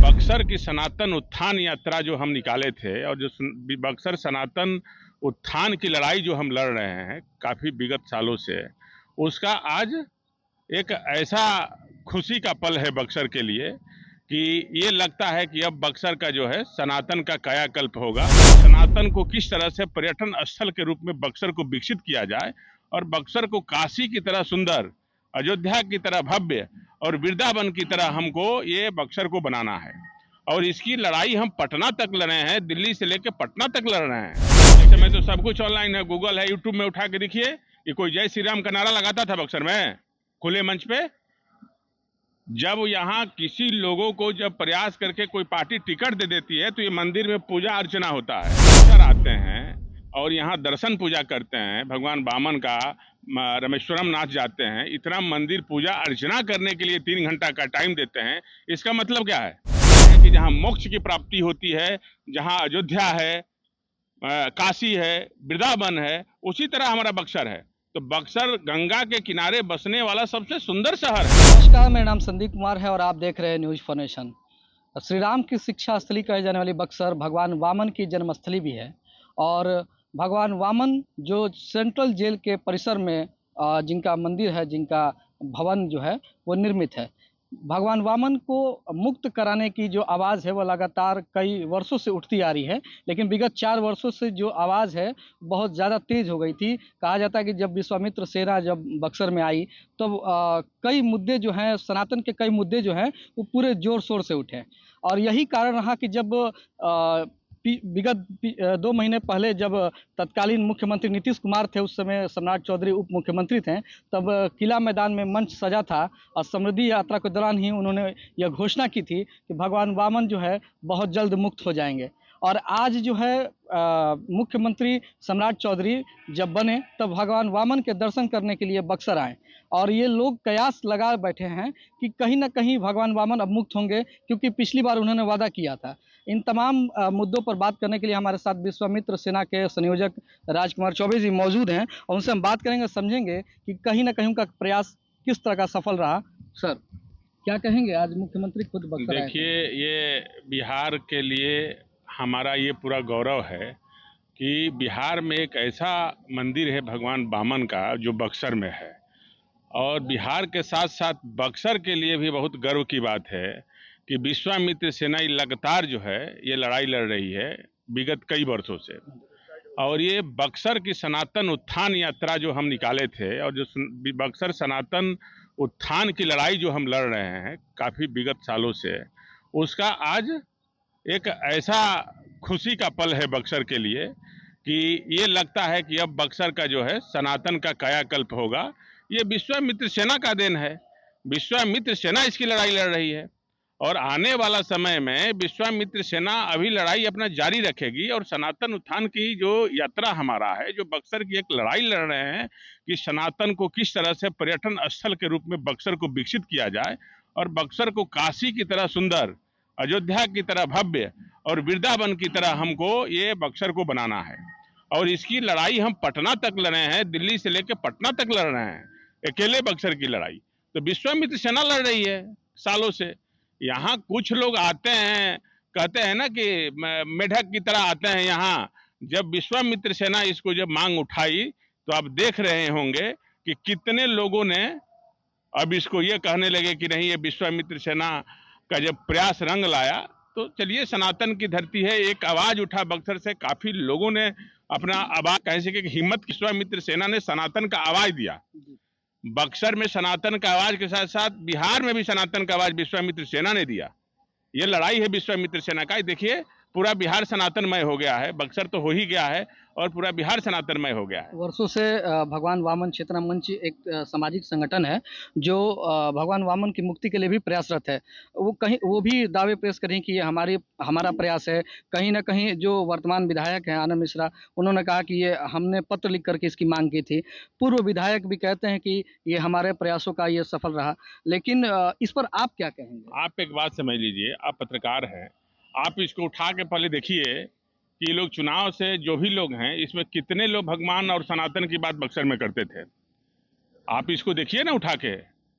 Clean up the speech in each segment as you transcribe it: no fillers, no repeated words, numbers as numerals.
बक्सर की सनातन उत्थान यात्रा जो हम निकाले थे और जो बक्सर सनातन उत्थान की लड़ाई जो हम लड़ रहे हैं काफ़ी विगत सालों से, उसका आज एक ऐसा खुशी का पल है बक्सर के लिए कि ये लगता है कि अब बक्सर का जो है सनातन का कायाकल्प होगा। सनातन को किस तरह से पर्यटन स्थल के रूप में बक्सर को विकसित किया जाए और बक्सर को काशी की तरह सुंदर, अयोध्या की तरह भव्य और वृंदावन की तरह हमको ये बक्सर को बनाना है। और इसकी लड़ाई हम पटना तक लड़ रहे हैं, दिल्ली से लेकर पटना तक लड़ रहे हैं। इस समय तो सब कुछ ऑनलाइन है, गूगल है, यूट्यूब में उठा के देखिए कि कोई जय श्री राम का नारा लगाता था बक्सर में खुले मंच पे। जब यहाँ किसी लोगों को जब प्रयास करके कोई पार्टी टिकट दे देती है तो ये मंदिर में पूजा अर्चना होता है। बक्सर आते हैं और यहाँ दर्शन पूजा करते हैं, भगवान वामन का रामेश्वरम नाथ जाते हैं, इतना मंदिर पूजा अर्चना करने के लिए 3 घंटा का टाइम देते हैं। इसका मतलब क्या है कि जहाँ मोक्ष की प्राप्ति होती है, जहाँ अयोध्या है, काशी है, वृंदावन है, उसी तरह हमारा बक्सर है। तो बक्सर गंगा के किनारे बसने वाला सबसे सुंदर शहर है। नमस्कार, मेरा नाम संदीप कुमार है और आप देख रहे हैं news for nation. Shri Ram की शिक्षा स्थली कहे जाने वाली बक्सर भगवान वामन की जन्मस्थली भी है और भगवान वामन जो सेंट्रल जेल के परिसर में जिनका मंदिर है, जिनका भवन जो है वो निर्मित है। भगवान वामन को मुक्त कराने की जो आवाज़ है वो लगातार कई वर्षों से उठती आ रही है, लेकिन विगत 4 वर्षों से जो आवाज़ है बहुत ज़्यादा तेज़ हो गई थी। कहा जाता है कि जब विश्वामित्र सेना जब बक्सर में आई तो कई मुद्दे जो हैं, सनातन के कई मुद्दे जो हैं वो पूरे ज़ोर शोर से उठे और यही कारण रहा कि जब विगत 2 महीने पहले जब तत्कालीन मुख्यमंत्री नीतीश कुमार थे, उस समय सम्राट चौधरी उप मुख्यमंत्री थे, तब किला मैदान में मंच सजा था और समृद्धि यात्रा के दौरान ही उन्होंने यह घोषणा की थी कि भगवान वामन जो है बहुत जल्द मुक्त हो जाएंगे। और आज जो है मुख्यमंत्री सम्राट चौधरी जब बने तब भगवान वामन के दर्शन करने के लिए बक्सर आए और ये लोग कयास लगा बैठे हैं कि कहीं ना कहीं भगवान वामन अब मुक्त होंगे, क्योंकि पिछली बार उन्होंने वादा किया था। इन तमाम मुद्दों पर बात करने के लिए हमारे साथ विश्वामित्र सेना के संयोजक राजकुमार चौबे जी मौजूद हैं और उनसे हम बात करेंगे, समझेंगे कि कहीं ना कहीं उनका प्रयास किस तरह का सफल रहा। सर, क्या कहेंगे, आज मुख्यमंत्री खुद बक्सर आए? देखिए, ये बिहार के लिए हमारा ये पूरा गौरव है कि बिहार में एक ऐसा मंदिर है भगवान वामन का जो बक्सर में है, और बिहार के साथ साथ बक्सर के लिए भी बहुत गर्व की बात है कि विश्वामित्र सेना लगातार जो है ये लड़ाई लड़ रही है विगत कई वर्षों से। और ये बक्सर की सनातन उत्थान यात्रा जो हम निकाले थे और जो बक्सर सनातन उत्थान की लड़ाई जो हम लड़ रहे हैं काफ़ी विगत सालों से, उसका आज एक ऐसा खुशी का पल है बक्सर के लिए कि ये लगता है कि अब बक्सर का जो है सनातन का कायाकल्प होगा। ये विश्वामित्र सेना का देन है। विश्वामित्र सेना इसकी लड़ाई लड़ रही है और आने वाला समय में विश्वामित्र सेना अभी लड़ाई अपना जारी रखेगी। और सनातन उत्थान की जो यात्रा हमारा है, जो बक्सर की एक लड़ाई लड़ रहे हैं कि सनातन को किस तरह से पर्यटन स्थल के रूप में बक्सर को विकसित किया जाए और बक्सर को काशी की तरह सुंदर, अयोध्या की तरह भव्य और वृंदावन की तरह हमको ये बक्सर को बनाना है। और इसकी लड़ाई हम पटना तक लड़ रहे हैं, दिल्ली से लेकर पटना तक लड़ रहे हैं, अकेले बक्सर की लड़ाई। तो विश्वामित्र सेना लड़ रही है सालों से। यहाँ कुछ लोग आते हैं, कहते हैं ना कि मेढक की तरह आते हैं यहाँ। जब विश्वामित्र सेना इसको जब मांग उठाई तो आप देख रहे होंगे कि कितने लोगों ने अब इसको ये कहने लगे कि नहीं, ये विश्वामित्र सेना का जब प्रयास रंग लाया तो चलिए सनातन की धरती है, एक आवाज उठा बक्सर से, काफी लोगों ने अपना आवाज कह सके कि हिम्मत, विश्वामित्र सेना ने सनातन का आवाज दिया। बक्सर में सनातन का आवाज के साथ साथ बिहार में भी सनातन का आवाज विश्वामित्र सेना ने दिया। ये लड़ाई है विश्वामित्र सेना का। देखिए, पूरा बिहार सनातनमय हो गया है, बक्सर तो हो ही गया है और पूरा बिहार सनातनमय हो गया है। वर्षों से भगवान वामन चेतना मंच एक सामाजिक संगठन है जो भगवान वामन की मुक्ति के लिए भी प्रयासरत है। वो भी दावे पेश करें कि ये हमारा प्रयास है। कहीं ना कहीं जो वर्तमान विधायक हैं आनंद मिश्रा, उन्होंने कहा कि ये हमने पत्र लिख करके इसकी मांग की थी। पूर्व विधायक भी कहते हैं कि ये हमारे प्रयासों का ये सफल रहा। लेकिन इस पर आप क्या कहेंगे? आप एक बात समझ लीजिए, आप पत्रकार हैं, आप इसको उठा के पहले देखिए कि ये लोग चुनाव से जो भी लोग हैं इसमें कितने लोग भगवान और सनातन की बात बक्सर में करते थे। आप इसको देखिए ना उठा के।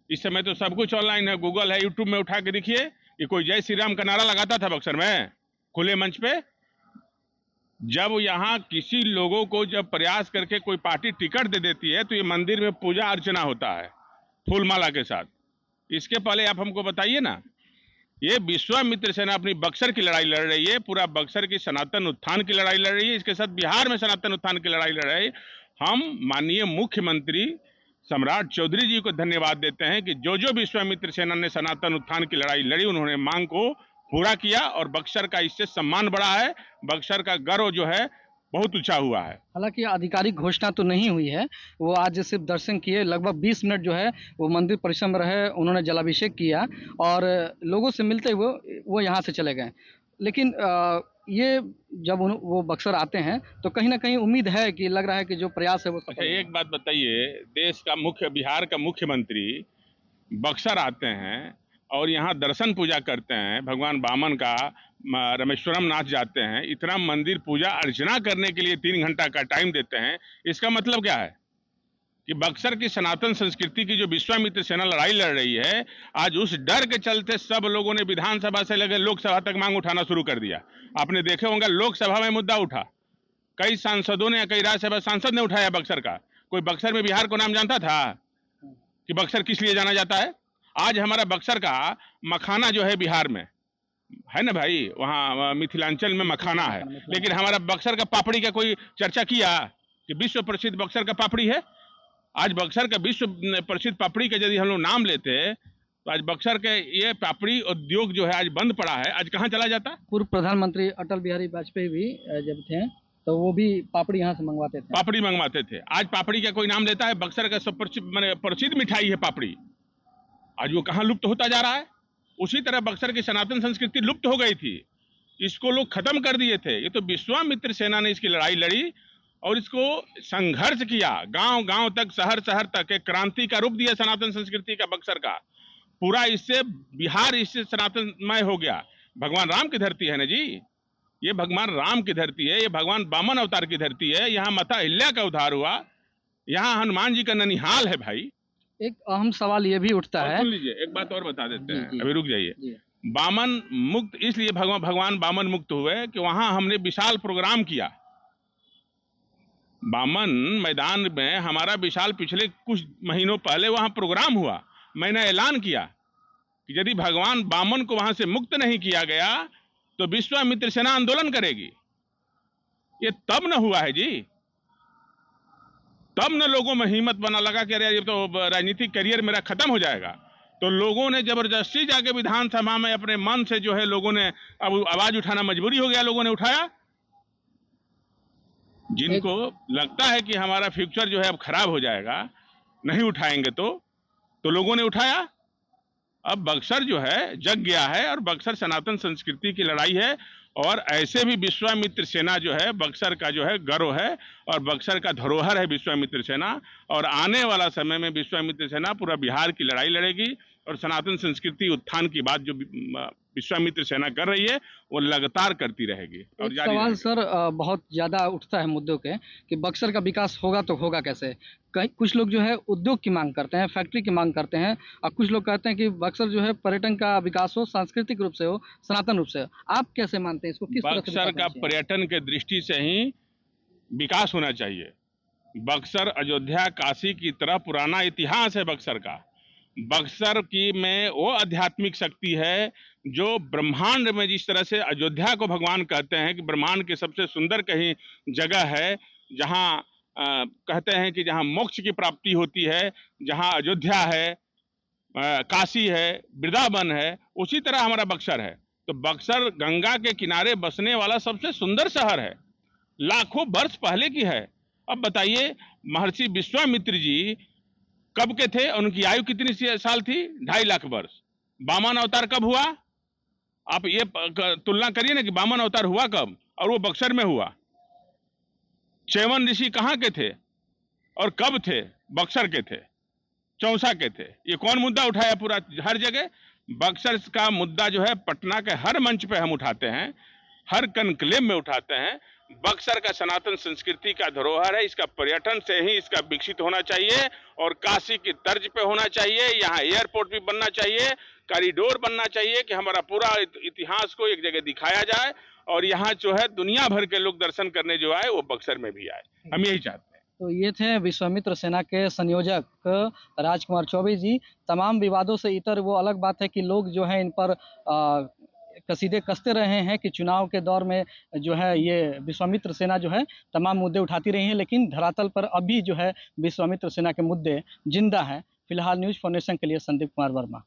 इस समय तो सब कुछ ऑनलाइन है, गूगल है, यूट्यूब में उठा के देखिए कि कोई जय श्री राम का नारा लगाता था बक्सर में खुले मंच पे। जब यहाँ किसी लोगों को जब प्रयास करके कोई पार्टी टिकट दे देती है तो ये मंदिर में पूजा अर्चना होता है फूलमाला के साथ। इसके पहले आप हमको बताइए ना, ये विश्वामित्र सेना अपनी बक्सर की लड़ाई लड़ रही है, पूरा बक्सर की सनातन उत्थान की लड़ाई लड़ रही है, इसके साथ बिहार में सनातन उत्थान की लड़ाई लड़ रही है। हम माननीय मुख्यमंत्री सम्राट चौधरी जी को धन्यवाद देते हैं कि जो जो विश्वामित्र सेना ने सनातन उत्थान की लड़ाई लड़ी उन्होंने मांग को पूरा किया और बक्सर का इससे सम्मान बढ़ा है, बक्सर का गर्व जो है बहुत ऊंचा हुआ है। हालांकि आधिकारिक घोषणा तो नहीं हुई है, वो आज सिर्फ दर्शन किए, लगभग 20 मिनट जो है वो मंदिर परिसर में रहे, उन्होंने जलाभिषेक किया और लोगों से मिलते हुए वो यहाँ से चले गए। लेकिन ये जब वो बक्सर आते हैं तो कहीं ना कहीं उम्मीद है कि लग रहा है कि जो प्रयास है वो अच्छा, एक बात बताइए, देश का बिहार का मुख्यमंत्री बक्सर आते हैं और यहाँ दर्शन पूजा करते हैं, भगवान वामन का रामेश्वरम नाथ जाते हैं, इतना मंदिर पूजा अर्चना करने के लिए 3 घंटा का टाइम देते हैं। इसका मतलब क्या है कि बक्सर की सनातन संस्कृति की जो विश्वामित्र सेना लड़ाई लड़ रही है, आज उस डर के चलते सब लोगों ने विधानसभा से लेकर लोकसभा तक मांग उठाना शुरू कर दिया। आपने देखे होंगे लोकसभा में मुद्दा उठा, कई सांसदों ने, कई राज्यसभा सांसद ने उठाया बक्सर का। कोई बक्सर में बिहार को नाम जानता था कि बक्सर किस लिए जाना जाता है? आज हमारा बक्सर का मखाना जो है बिहार में है ना भाई, वहाँ मिथिलांचल में मखाना है, लेकिन हमारा बक्सर का पापड़ी का कोई चर्चा किया कि विश्व प्रसिद्ध बक्सर का पापड़ी है? आज बक्सर का विश्व प्रसिद्ध पापड़ी का यदि हम लोग नाम लेते तो आज बक्सर के ये पापड़ी उद्योग जो है आज बंद पड़ा है, आज कहाँ चला जाता? पूर्व प्रधानमंत्री अटल बिहारी वाजपेयी भी जब थे तो वो भी पापड़ी यहाँ से मंगवाते थे, पापड़ी मंगवाते थे। आज पापड़ी का कोई नाम लेता है? बक्सर का सब प्रसिद्ध मिठाई है पापड़ी, आज वो कहाँ लुप्त होता जा रहा है। उसी तरह बक्सर की सनातन संस्कृति लुप्त हो गई थी, इसको लोग खत्म कर दिए थे। ये तो विश्वामित्र सेना ने इसकी लड़ाई लड़ी और इसको संघर्ष किया, गांव गांव तक, शहर शहर तक एक क्रांति का रूप दिया सनातन संस्कृति का बक्सर का। पूरा इससे बिहार इससे सनातनमय हो गया। भगवान राम की धरती है ना जी, ये भगवान राम की धरती है, ये भगवान वामन अवतार की धरती है। यहाँ माता अहिल्या का उद्धार हुआ, यहाँ हनुमान जी का ननिहाल है भाई। एक अहम सवाल ये भी उठता है, सुन लीजिए, एक बात और बता देते हैं, अभी रुक जाइए। वामन मुक्त इसलिए भगवान वामन मुक्त हुए कि वहां हमने विशाल प्रोग्राम किया। वामन मैदान में हमारा विशाल पिछले कुछ महीनों पहले वहां प्रोग्राम हुआ। मैंने ऐलान किया कि यदि भगवान वामन को वहां से मुक्त नहीं किया गया तो विश्वामित्र सेना आंदोलन करेगी। ये तब न हुआ है जी, तब न लोगों में हिम्मत बना लगा कि अरे ये तो राजनीतिक करियर मेरा खत्म हो जाएगा। तो लोगों ने जबरदस्ती जाके विधानसभा में अपने मन से जो है लोगों ने अब आवाज उठाना मजबूरी हो गया, लोगों ने उठाया। जिनको लगता है कि हमारा फ्यूचर जो है अब खराब हो जाएगा, नहीं उठाएंगे तो लोगों ने उठाया। अब बक्सर जो है जग गया है और बक्सर सनातन संस्कृति की लड़ाई है और ऐसे भी विश्वामित्र सेना जो है बक्सर का जो है गर्व है और बक्सर का धरोहर है विश्वामित्र सेना। और आने वाला समय में विश्वामित्र सेना पूरा बिहार की लड़ाई लड़ेगी और सनातन संस्कृति उत्थान की बात जो विश्वामित्र सेना कर रही है वो लगातार करती रहेगी। और सवाल सर बहुत ज़्यादा उठता है मुद्दों के कि बक्सर का विकास होगा तो होगा कैसे। कई कुछ लोग जो है उद्योग की मांग करते हैं, फैक्ट्री की मांग करते हैं, और कुछ लोग कहते हैं कि बक्सर जो है पर्यटन का विकास हो, सांस्कृतिक रूप से हो, सनातन रूप से हो। आप कैसे मानते हैं इसको? किस तरह से बक्सर का पर्यटन के दृष्टि से ही विकास होना चाहिए। बक्सर अयोध्या काशी की तरह पुराना इतिहास है बक्सर का। बक्सर की में वो आध्यात्मिक शक्ति है जो ब्रह्मांड में, जिस तरह से अयोध्या को भगवान कहते हैं कि ब्रह्मांड के सबसे सुंदर कहीं जगह है जहाँ कहते हैं कि जहाँ मोक्ष की प्राप्ति होती है, जहाँ अयोध्या है, काशी है, वृंदावन है, उसी तरह हमारा बक्सर है। तो बक्सर गंगा के किनारे बसने वाला सबसे सुंदर शहर है, लाखों वर्ष पहले की है। अब बताइए महर्षि विश्वामित्र जी कब के थे? उनकी आयु कितनी साल थी? 2.5 लाख वर्ष। वामन अवतार कब हुआ? आप ये तुलना करिए ना कि वामन अवतार हुआ कब और वो बक्सर में हुआ। च्यवन ऋषि कहाँ के थे और कब थे? बक्सर के थे, चौसा के थे। ये कौन मुद्दा उठाया? पूरा हर जगह बक्सर का मुद्दा जो है पटना के हर मंच पे हम उठाते हैं, हर कनक्लेव में उठाते हैं। बक्सर का सनातन संस्कृति का धरोहर है, इसका पर्यटन से ही इसका विकसित होना चाहिए और काशी की तर्ज पे होना चाहिए। यहाँ एयरपोर्ट भी बनना चाहिए, कॉरिडोर बनना चाहिए कि हमारा पूरा इतिहास को एक जगह दिखाया जाए और यहाँ जो है दुनिया भर के लोग दर्शन करने जो आए वो बक्सर में भी आए। हम यही चाहते हैं। तो ये थे विश्वामित्र सेना के संयोजक राजकुमार चौबे जी। तमाम विवादों से इतर वो अलग बात है कि लोग जो है इन पर कसीदे कसते रहे हैं कि चुनाव के दौर में जो है ये विश्वामित्र सेना जो है तमाम मुद्दे उठाती रही हैं, लेकिन धरातल पर अभी जो है विश्वामित्र सेना के मुद्दे जिंदा हैं। फिलहाल न्यूज़ फाउंडेशन के लिए संदीप कुमार वर्मा।